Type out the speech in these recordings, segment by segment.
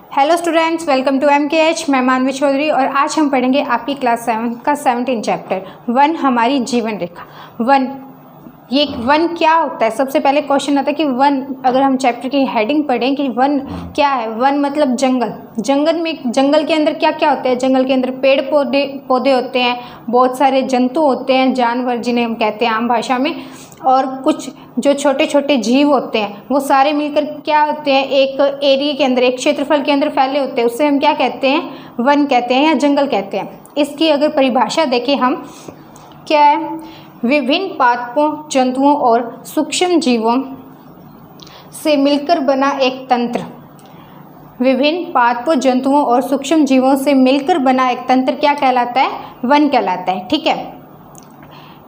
Hello students, welcome to MKH। मैं मानवी चौधरी और आज हम पढ़ेंगे आपकी क्लास 7 का 17 चैप्टर वन, हमारी जीवन रेखा। वन, ये वन क्या होता है? सबसे पहले क्वेश्चन आता है कि वन, अगर हम चैप्टर की हेडिंग पढ़ें कि वन क्या है। वन मतलब जंगल। जंगल के अंदर क्या क्या होता है? जंगल के अंदर पेड़ पौधे होते हैं, बहुत सारे जंतु होते हैं, जानवर जिन्हें हम कहते हैं आम भाषा में, और कुछ जो छोटे छोटे जीव होते हैं वो सारे मिलकर क्या होते हैं, एक एरिया के अंदर, एक क्षेत्रफल के अंदर फैले होते हैं। उससे हम क्या कहते हैं? वन कहते हैं या जंगल कहते हैं। इसकी अगर परिभाषा देखें हम, क्या है? विभिन्न पादपों, जंतुओं और सूक्ष्म जीवों से मिलकर बना एक तंत्र। विभिन्न पादपों, जंतुओं और सूक्ष्म जीवों से मिलकर बना एक तंत्र क्या कहलाता है? वन कहलाता है। ठीक है।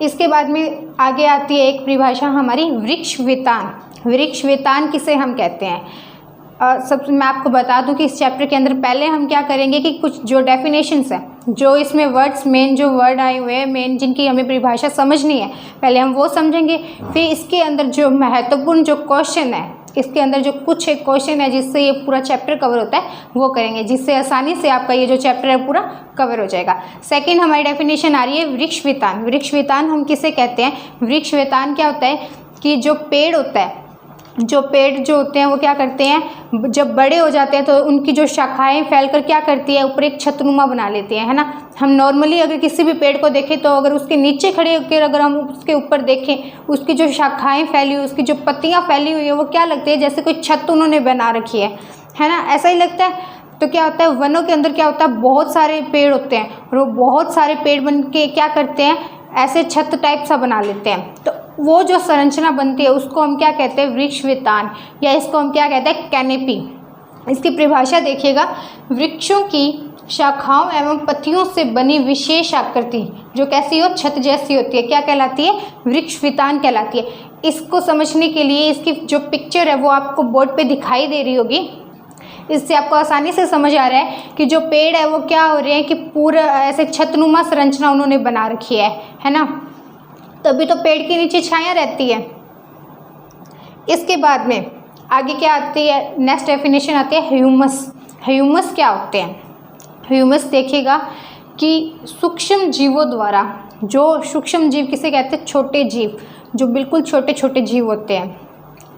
इसके बाद में आगे आती है एक परिभाषा हमारी, वृक्षवितान। वृक्षवितान किसे हम कहते हैं? सबसे मैं आपको बता दूं कि इस चैप्टर के अंदर पहले हम क्या करेंगे कि कुछ जो डेफिनेशंस हैं, जो इसमें वर्ड्स, मेन जो वर्ड आए हुए हैं, मेन जिनकी हमें परिभाषा समझनी है, पहले हम वो समझेंगे। फिर इसके अंदर जो महत्वपूर्ण जो क्वेश्चन है, इसके अंदर जो कुछ एक क्वेश्चन है जिससे ये पूरा चैप्टर कवर होता है, वो करेंगे, जिससे आसानी से आपका ये जो चैप्टर है पूरा कवर हो जाएगा। सेकंड हमारी डेफिनेशन आ रही है वृक्षवितान। वृक्षवितान हम किसे कहते हैं? वृक्षवितान क्या होता है कि जो पेड़ होता है, जो पेड़ जो होते हैं वो क्या करते हैं, जब बड़े हो जाते हैं तो उनकी जो शाखाएं फैलकर क्या करती है, ऊपर एक छतनुमा बना लेती है ना। हम नॉर्मली अगर किसी भी पेड़ को देखें तो अगर उसके नीचे खड़े होकर अगर हम उसके ऊपर देखें, उसकी जो शाखाएं फैली हुई, उसकी जो पत्तियां फैली हुई है, वो क्या लगती है, जैसे कोई छत उन्होंने बना रखी है ना, ऐसा ही लगता है। तो क्या होता है, वनों के अंदर क्या होता है, बहुत सारे पेड़ होते हैं और वो बहुत सारे पेड़ बन के क्या करते हैं, ऐसे छत टाइप सा बना लेते हैं। तो वो जो संरचना बनती है उसको हम क्या कहते हैं? वृक्षवितान, या इसको हम क्या कहते हैं? कैनेपी। इसकी परिभाषा देखिएगा, वृक्षों की शाखाओं एवं पत्तियों से बनी विशेष आकृति जो कैसी हो, छत जैसी होती है, क्या कहलाती है? वृक्षवितान कहलाती है। इसको समझने के लिए इसकी जो पिक्चर है वो आपको बोर्ड पे दिखाई दे रही होगी। इससे आपको आसानी से समझ आ रहा है कि जो पेड़ है वो क्या हो रहे हैं कि पूरा ऐसे छतनुमा संरचना उन्होंने बना रखी है ना। तभी तो पेड़ के नीचे छाया रहती है। इसके बाद में आगे क्या आती है, नेक्स्ट डेफिनेशन आती है ह्यूमस। ह्यूमस क्या होते हैं? ह्यूमस देखिएगा कि सूक्ष्म जीवों द्वारा, जो सूक्ष्म जीव किसे कहते हैं? छोटे जीव, जो बिल्कुल छोटे छोटे जीव होते हैं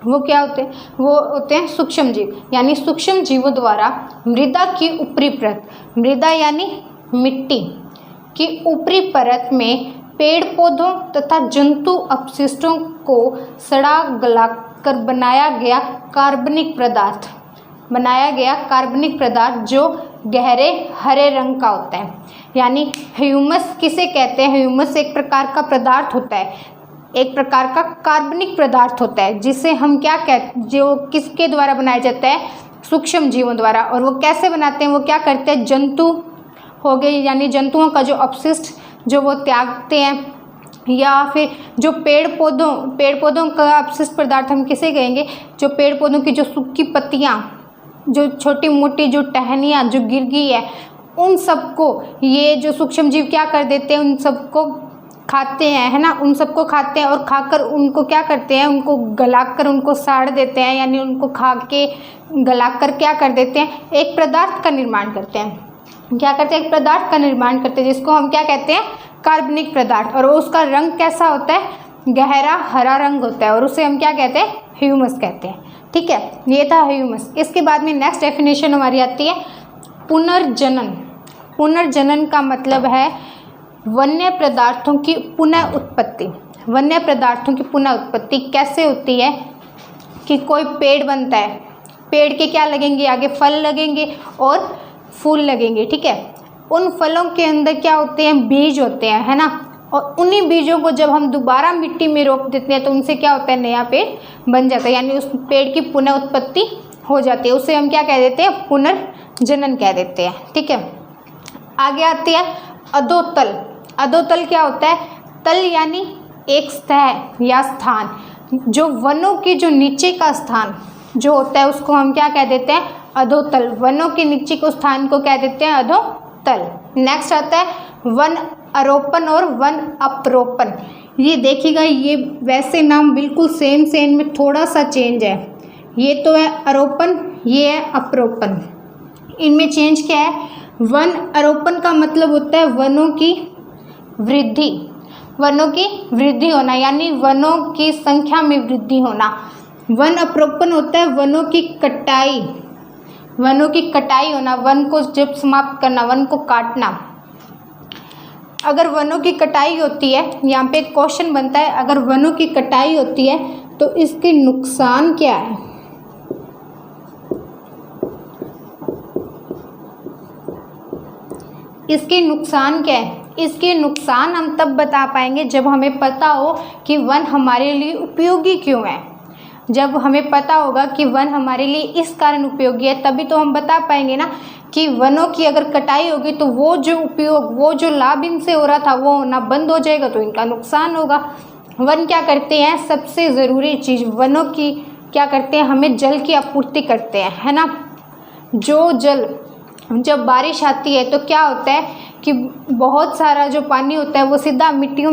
वो क्या होते हैं? वो होते हैं सूक्ष्म जीव। यानी सूक्ष्म जीवों द्वारा मृदा की ऊपरी परत, मृदा यानी मिट्टी की ऊपरी परत में पेड़ पौधों तथा जंतु अपशिष्टों को सड़ा गलाकर बनाया गया कार्बनिक पदार्थ जो गहरे हरे रंग का होता है। यानी ह्यूमस किसे कहते हैं? ह्यूमस एक प्रकार का पदार्थ होता है, एक प्रकार का कार्बनिक पदार्थ होता है, जिसे हम क्या कहते, जो किसके द्वारा बनाया जाता है? सूक्ष्म जीवों द्वारा। और वो कैसे बनाते हैं? वो क्या करते हैं? जंतु हो गए, यानी जंतुओं का जो अपशिष्ट जो वो त्यागते हैं, या फिर जो पेड़ पौधों का अपशिष्ट पदार्थ हम किसे कहेंगे? जो पेड़ पौधों की जो सूखी पत्तियाँ, जो छोटी मोटी जो टहनियाँ जो गिर गई है, उन सबको ये जो सूक्ष्म जीव क्या कर देते हैं? उन सबको खाते हैं, है ना। उन सबको खाते हैं और खाकर उनको क्या करते हैं? उनको गलाकर उनको साड़ देते हैं, यानी उनको खा के गलाकर क्या कर देते हैं? एक पदार्थ का निर्माण करते हैं। क्या करते हैं? एक पदार्थ का निर्माण करते हैं, जिसको हम क्या कहते हैं? कार्बनिक पदार्थ। और उसका रंग कैसा होता है? गहरा हरा रंग होता है, और उसे हम क्या कहते हैं? ह्यूमस कहते हैं। ठीक है, ये था ह्यूमस। इसके बाद में नेक्स्ट डेफिनेशन हमारी आती है पुनर्जनन। पुनर्जनन का मतलब है वन्य पदार्थों की पुनः उत्पत्ति। वन्य पदार्थों की पुनः उत्पत्ति कैसे होती है कि कोई पेड़ बनता है, पेड़ के क्या लगेंगे? आगे फल लगेंगे और फूल लगेंगे। ठीक है, उन फलों के अंदर क्या होते हैं? बीज होते हैं, है ना। और उन्हीं बीजों को जब हम दोबारा मिट्टी में रोप देते हैं तो उनसे क्या होता है? नया पेड़ बन जाता है, यानी उस पेड़ की पुनः उत्पत्ति हो जाती है। उसे हम क्या कह देते हैं? पुनर्जनन कह देते हैं। ठीक है, आगे आती है अधोतल। अधोतल क्या होता है? तल यानी एक सतह या स्थान, जो वनों के जो नीचे का स्थान जो होता है उसको हम क्या कह देते हैं? अधोतल। वनों के नीचे को स्थान को क्या देते हैं? अधोतल। नेक्स्ट आता है वन आरोपण और वन अप्रोपण। ये देखिएगा, ये वैसे नाम बिल्कुल सेम में थोड़ा सा चेंज है। ये तो है आरोपण, ये है अप्रोपण। इनमें चेंज क्या है? वन आरोपण का मतलब होता है वनों की वृद्धि, वनों की वृद्धि होना, यानी वनों की संख्या में वृद्धि होना। वन अप्रोपण होता है वनों की कटाई, वनों की कटाई होना, वन को जब समाप्त करना, वन को काटना। अगर वनों की कटाई होती है, यहाँ पे एक क्वेश्चन बनता है, अगर वनों की कटाई होती है तो इसके नुकसान क्या है? इसके नुकसान क्या है? इसके नुकसान हम तब बता पाएंगे जब हमें पता हो कि वन हमारे लिए उपयोगी क्यों है। जब हमें पता होगा कि वन हमारे लिए इस कारण उपयोगी है, तभी तो हम बता पाएंगे ना कि वनों की अगर कटाई होगी तो वो जो उपयोग, वो जो लाभ इनसे हो रहा था वो होना बंद हो जाएगा, तो इनका नुकसान होगा। वन क्या करते हैं? सबसे ज़रूरी चीज़ वनों की क्या करते हैं? हमें जल की आपूर्ति करते हैं, है ना। जो जल, जब बारिश आती है तो क्या होता है कि बहुत सारा जो पानी होता है वो सीधा मिट्टी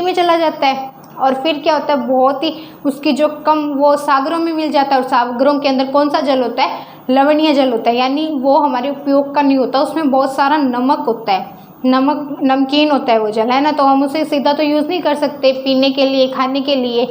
में चला जाता है, और फिर क्या होता है, बहुत ही उसकी जो कम वो सागरों में मिल जाता है, और सागरों के अंदर कौन सा जल होता है? लवणीय जल होता है, यानी वो हमारे उपयोग का नहीं होता, उसमें बहुत सारा नमक होता है, नमकीन होता है वो जल, है ना। तो हम उसे सीधा तो यूज़ नहीं कर सकते पीने के लिए, खाने के लिए,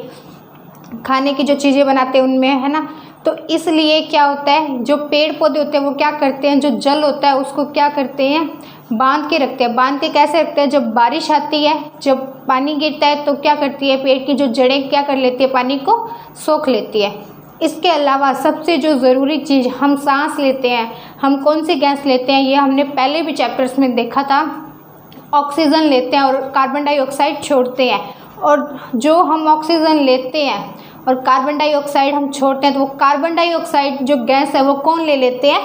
खाने की जो चीज़ें बनाते हैं उनमें, है ना। तो इसलिए क्या होता है, जो पेड़ पौधे होते हैं वो क्या करते हैं, जो जल होता है उसको क्या करते हैं? बांध के रखते हैं। बांध के कैसे रखते हैं? जब बारिश आती है, जब पानी गिरता है तो क्या करती है, पेड़ की जो जड़ें क्या कर लेती है? पानी को सोख लेती है। इसके अलावा सबसे जो ज़रूरी चीज़, हम सांस लेते हैं, हम कौन सी गैस लेते हैं? ये हमने पहले भी चैप्टर्स में देखा था। ऑक्सीजन लेते हैं और कार्बन डाइऑक्साइड छोड़ते हैं, और जो हम ऑक्सीजन लेते हैं और कार्बन डाइऑक्साइड हम छोड़ते हैं, तो वो कार्बन डाइऑक्साइड जो गैस है वो कौन ले लेते हैं?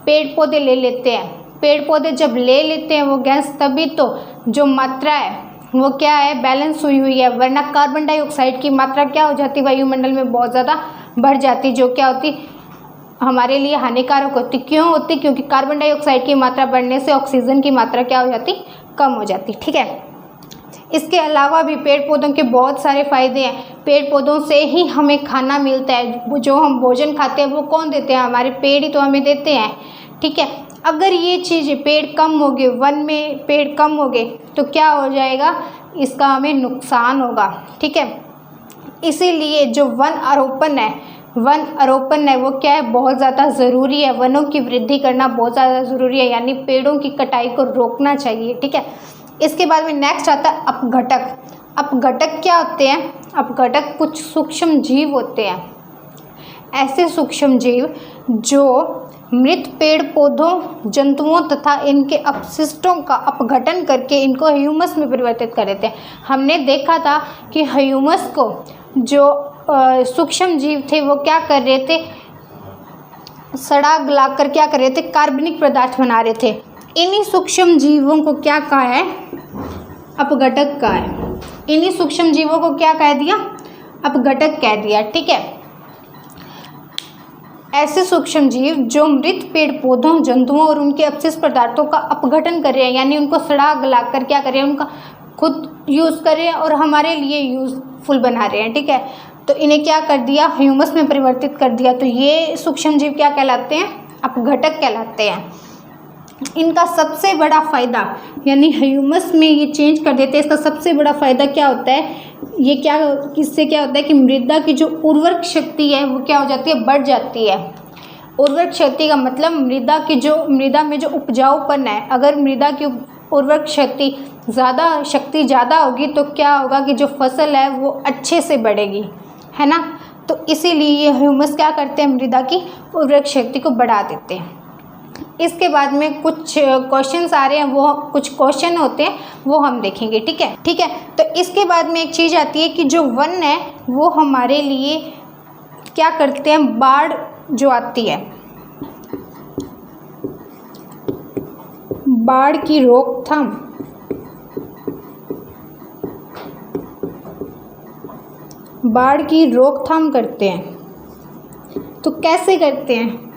पेड़ पौधे ले लेते हैं। पेड़ पौधे जब ले लेते हैं वो गैस, तभी तो जो मात्रा है वो क्या है? बैलेंस हुई है, वरना कार्बन डाइऑक्साइड की मात्रा क्या हो जाती? वायुमंडल में बहुत ज़्यादा बढ़ जाती, जो क्या होती? हमारे लिए हानिकारक होती। क्यों होती? क्योंकि कार्बन डाइऑक्साइड की मात्रा बढ़ने से ऑक्सीजन की मात्रा क्या हो जाती? कम हो जाती, ठीक है। इसके अलावा भी पेड़ पौधों के बहुत सारे फ़ायदे हैं। पेड़ पौधों से ही हमें खाना मिलता है, जो हम भोजन खाते हैं वो कौन देते हैं? हमारे पेड़ ही तो हमें देते हैं, ठीक है। अगर ये चीज़ पेड़ कम हो गए, वन में पेड़ कम हो गए, तो क्या हो जाएगा? इसका हमें नुकसान होगा, ठीक है। इसीलिए जो वन आरोपण है वो क्या है? बहुत ज़्यादा ज़रूरी है। वनों की वृद्धि करना बहुत ज़्यादा ज़रूरी है, यानी पेड़ों की कटाई को रोकना चाहिए, ठीक है। इसके बाद में नेक्स्ट आता है अपघटक। अपघटक क्या होते हैं? अपघटक कुछ सूक्ष्म जीव होते हैं, ऐसे सूक्ष्म जीव जो मृत पेड़ पौधों, जंतुओं तथा इनके अपशिष्टों का अपघटन करके इनको ह्यूमस में परिवर्तित कर देते हैं। हमने देखा था कि ह्यूमस को जो सूक्ष्म जीव थे वो क्या कर रहे थे? सड़ा गलाकर क्या कर रहे थे? कार्बनिक पदार्थ बना रहे थे। इन्हीं सूक्ष्म जीवों को क्या कहा है? अपघटक कहा है। इन्हीं सूक्ष्म जीवों को क्या कह दिया? अपघटक कह दिया, ठीक है। ऐसे सूक्ष्म जीव जो मृत पेड़ पौधों, जंतुओं और उनके अपशिष्ट पदार्थों का अपघटन कर रहे हैं, यानी उनको सड़ा गलाकर क्या कर रहे हैं? उनका खुद यूज़ कर रहे हैं और हमारे लिए यूज़फुल बना रहे हैं, ठीक है। तो इन्हें क्या कर दिया? ह्यूमस में परिवर्तित कर दिया। तो ये सूक्ष्म जीव क्या कहलाते हैं? अपघटक कहलाते हैं। इनका सबसे बड़ा फ़ायदा, यानी ह्यूमस में ये चेंज कर देते हैं, इसका सबसे बड़ा फ़ायदा क्या होता है? ये क्या, इससे क्या होता है कि मृदा की जो उर्वरक शक्ति है वो क्या हो जाती है? बढ़ जाती है। उर्वरक शक्ति का मतलब मृदा में जो उपजाऊपन है, अगर मृदा की उर्वरक शक्ति ज़्यादा होगी तो क्या होगा कि जो फसल है वो अच्छे से बढ़ेगी, है ना। तो इसीलिए ये ह्यूमस क्या करते हैं? मृदा की उर्वरक शक्ति को बढ़ा देते हैं। इसके बाद में कुछ क्वेश्चंस आ रहे हैं, वो कुछ क्वेश्चन होते हैं वो हम देखेंगे, ठीक है। तो इसके बाद में एक चीज़ आती है कि जो वन है वो हमारे लिए क्या करते हैं? बाढ़ जो आती है, बाढ़ की रोकथाम, बाढ़ की रोकथाम करते हैं। तो कैसे करते हैं?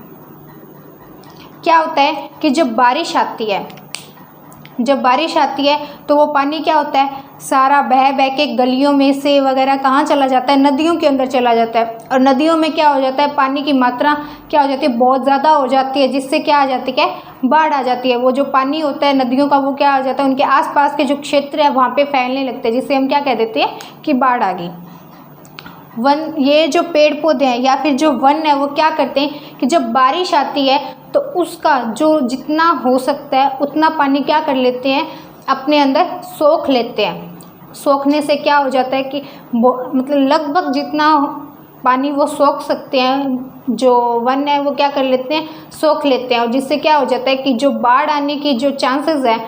क्या होता है कि जब बारिश आती है तो वो पानी क्या होता है? सारा बह बह के गलियों में से वगैरह कहाँ चला जाता है, नदियों के अंदर चला जाता है। और नदियों में क्या हो जाता है, पानी की मात्रा क्या हो जाती है, बहुत ज़्यादा हो जाती है, जिससे क्या आ जाती है, बाढ़ आ जाती है। वो जो पानी होता है नदियों का वो क्या आ जाता है, उनके आसपास के जो क्षेत्र है वहाँ पे फैलने लगते हैं, जिससे हम क्या कह देते हैं कि बाढ़ आ गई। वन, ये जो पेड़ पौधे हैं या फिर जो वन है वो क्या करते हैं कि जब बारिश आती है तो उसका जो जितना हो सकता है उतना पानी क्या कर लेते हैं, अपने अंदर सोख लेते हैं। सोखने से क्या हो जाता है कि मतलब लगभग जितना पानी वो सोख सकते हैं, जो वन है वो क्या कर लेते हैं, सोख लेते हैं। और जिससे क्या हो जाता है कि जो बाढ़ आने की जो चांसेस है,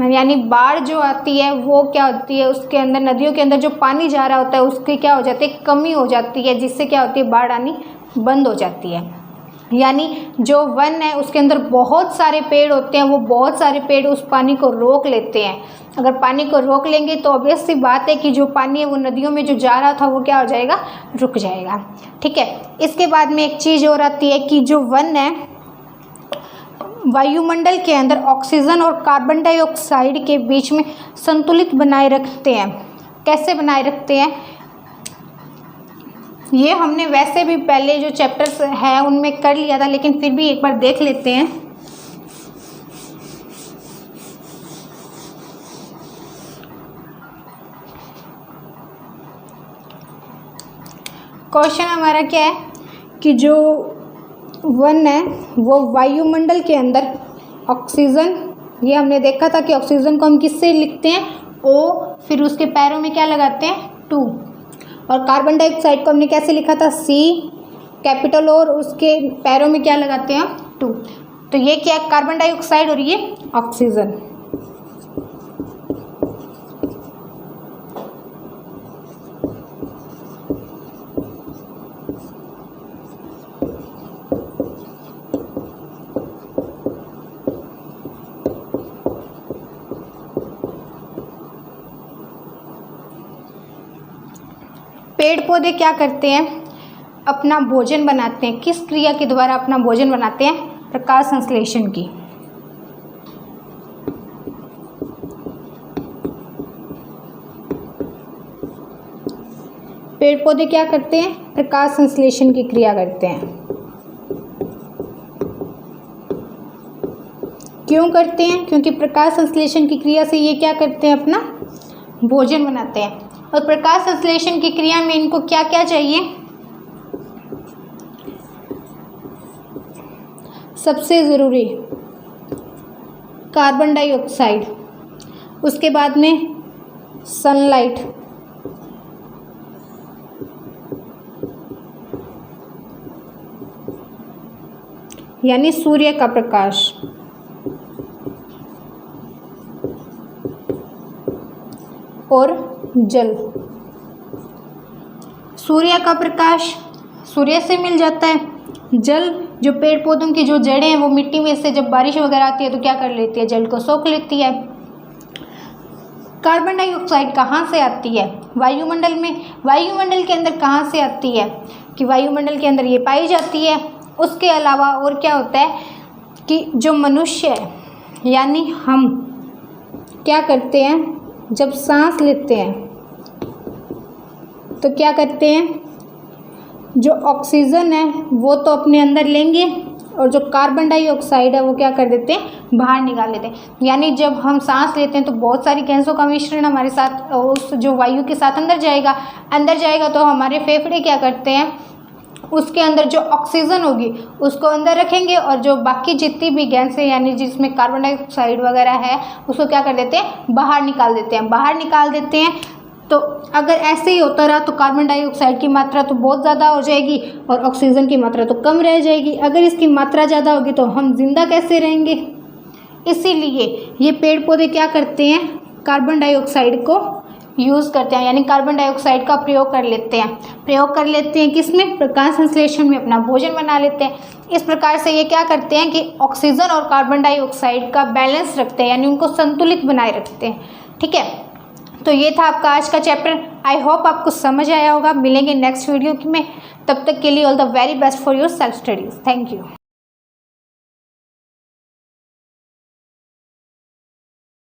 यानी बाढ़ जो आती है वो क्या होती है, उसके अंदर नदियों के अंदर जो पानी जा रहा होता है उसकी क्या हो जाती है, कमी हो जाती है, जिससे क्या होती है, बाढ़ आनी बंद हो जाती है। यानी जो वन है उसके अंदर बहुत सारे पेड़ होते हैं, वो बहुत सारे पेड़ उस पानी को रोक लेते हैं। अगर पानी को रोक लेंगे तो ऑब्वियस सी बात है कि जो पानी है वो नदियों में जो जा रहा था वो क्या हो जाएगा, रुक जाएगा। ठीक है, इसके बाद में एक चीज़ और आती है कि जो वन है वायुमंडल के अंदर ऑक्सीजन और कार्बन डाइऑक्साइड के बीच में संतुलित बनाए रखते हैं। कैसे बनाए रखते हैं, ये हमने वैसे भी पहले जो चैप्टर्स हैं उनमें कर लिया था, लेकिन फिर भी एक बार देख लेते हैं। क्वेश्चन हमारा क्या है कि जो वन है वो वायुमंडल के अंदर ऑक्सीजन, ये हमने देखा था कि ऑक्सीजन को हम किससे लिखते हैं, O, फिर उसके पैरों में क्या लगाते हैं, 2। और कार्बन डाइऑक्साइड को हमने कैसे लिखा था, C कैपिटल, और उसके पैरों में क्या लगाते हैं, 2। तो ये क्या है, कार्बन डाइऑक्साइड और ये ऑक्सीजन। पेड़ पौधे क्या करते हैं, अपना भोजन बनाते हैं। किस क्रिया के द्वारा अपना भोजन बनाते हैं, प्रकाश संश्लेषण की। पेड़ पौधे क्या करते हैं, प्रकाश संश्लेषण की क्रिया करते हैं। क्यों करते हैं, क्योंकि प्रकाश संश्लेषण की क्रिया से ये क्या करते हैं, अपना भोजन बनाते हैं। और प्रकाश संश्लेषण की क्रिया में इनको क्या क्या चाहिए, सबसे ज़रूरी कार्बन डाइऑक्साइड, उसके बाद में सनलाइट, यानी सूर्य का प्रकाश, और जल। सूर्य का प्रकाश सूर्य से मिल जाता है, जल जो पेड़ पौधों की जो जड़ें हैं वो मिट्टी में से जब बारिश वगैरह आती है तो क्या कर लेती है, जल को सोख लेती है। कार्बन डाइऑक्साइड कहाँ से आती है, वायुमंडल में। वायुमंडल के अंदर कहाँ से आती है कि वायुमंडल के अंदर ये पाई जाती है। उसके अलावा और क्या होता है कि जो मनुष्य है यानी हम क्या करते हैं, जब सांस लेते हैं तो क्या करते हैं, जो ऑक्सीजन है वो तो अपने अंदर लेंगे और जो कार्बन डाइऑक्साइड है वो क्या कर देते हैं, बाहर निकाल देते हैं। यानी जब हम सांस लेते हैं तो बहुत सारी गैसों का मिश्रण हमारे साथ उस जो वायु के साथ अंदर जाएगा तो हमारे फेफड़े क्या करते हैं, उसके अंदर जो ऑक्सीजन होगी उसको अंदर रखेंगे और जो बाकी जितनी भी गैसें यानी जिसमें कार्बन डाइऑक्साइड वगैरह है उसको क्या कर देते हैं, बाहर निकाल देते हैं। तो अगर ऐसे ही होता रहा तो कार्बन डाइऑक्साइड की मात्रा तो बहुत ज़्यादा हो जाएगी और ऑक्सीजन की मात्रा तो कम रह जाएगी। अगर इसकी मात्रा ज़्यादा होगी तो हम जिंदा कैसे रहेंगे। इसीलिए ये पेड़ पौधे क्या करते हैं, कार्बन डाइऑक्साइड को यूज़ करते हैं, यानी कार्बन डाइऑक्साइड का प्रयोग कर लेते हैं किसमें, प्रकाश संश्लेषण में, अपना भोजन बना लेते हैं। इस प्रकार से ये क्या करते हैं कि ऑक्सीजन और कार्बन डाइऑक्साइड का बैलेंस रखते हैं, यानी उनको संतुलित बनाए रखते हैं। ठीक है, तो ये था आपका आज का चैप्टर। आई होप आपको समझ आया होगा। मिलेंगे नेक्स्ट वीडियो में, तब तक के लिए all the very best for your self studies. Thank you.